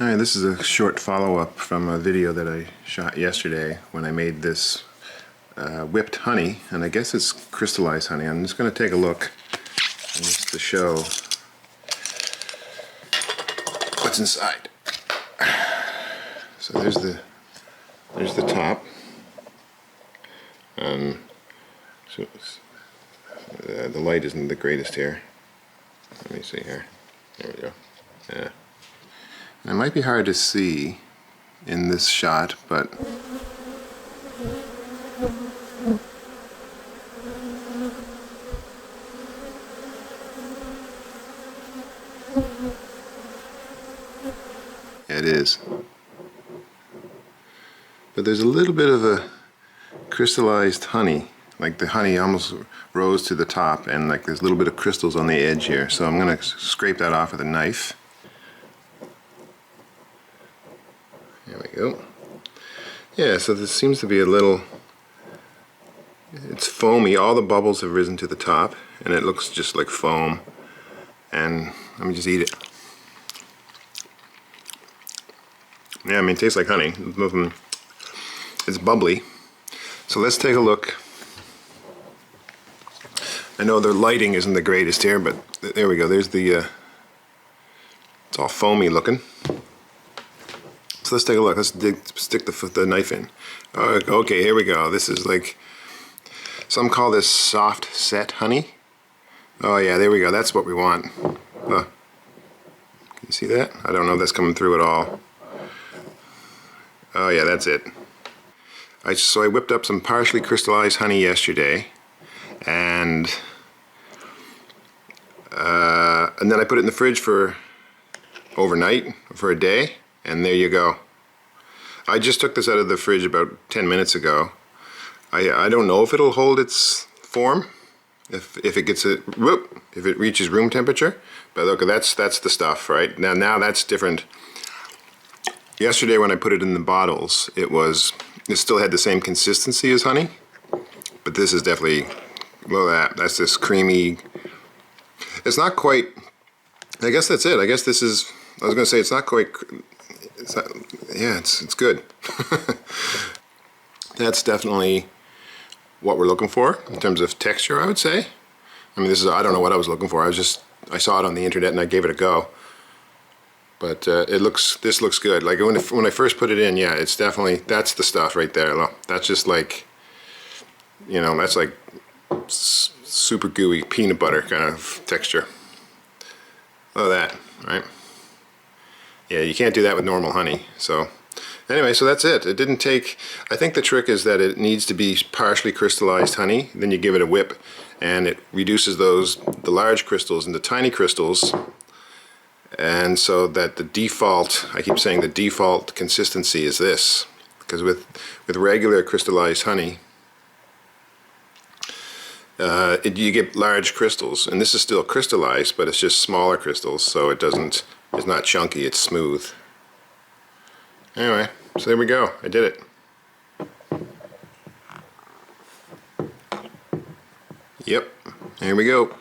Alright, this is a short follow-up from a video that I shot yesterday when I made this whipped honey, and I guess it's crystallized honey. I'm just going to take a look just to show what's inside. So there's the top, so the light isn't the greatest here. Let me see here. There we go. Yeah. It might be hard to see in this shot, but it is. But there's a little bit of a crystallized honey, like the honey almost rose to the top, and like there's a little bit of crystals on the edge here. So I'm going to scrape that off with a knife. There we go. Yeah, so this seems to be a little, it's foamy. All the bubbles have risen to the top, and it looks just like foam. And let me just eat it. Yeah, I mean, it tastes like honey. It's bubbly. So let's take a look. I know the lighting isn't the greatest here, but there we go. There's the, it's all foamy looking. So let's take a look. Let's stick the knife in. Okay, here we go. This is like, some call this soft set honey. Oh yeah, there we go. That's what we want. Can you see that? I don't know if that's coming through at all. Oh yeah, that's it. So I whipped up some partially crystallized honey yesterday, and then I put it in the fridge for overnight, for a day. And there you go. I just took this out of the fridge about 10 minutes ago. I don't know if it'll hold its form, if it gets it, if it reaches room temperature. But look, that's the stuff, right? Now that's different. Yesterday when I put it in the bottles, it still had the same consistency as honey, but this is definitely, well, that's this creamy. It's not quite. I guess that's it. I guess this is. I was going to say it's not quite. It's not, yeah, it's good. That's definitely what we're looking for in terms of texture, I would say. I mean, I don't know what I was looking for. I saw it on the internet and I gave it a go. But this looks good. Like when I first put it in, yeah, it's definitely, that's the stuff right there. Look, that's just like, you know, that's like super gooey peanut butter kind of texture. Look at that, right? Yeah, you can't do that with normal honey. So anyway, so that's it. It didn't take, I think the trick is that it needs to be partially crystallized honey. Then you give it a whip and it reduces the large crystals into tiny crystals. And so that the default, I keep saying the default consistency is this. Because with regular crystallized honey, you get large crystals. And this is still crystallized, but it's just smaller crystals, so it's not chunky, it's smooth. Anyway, so there we go. I did it. Yep, here we go.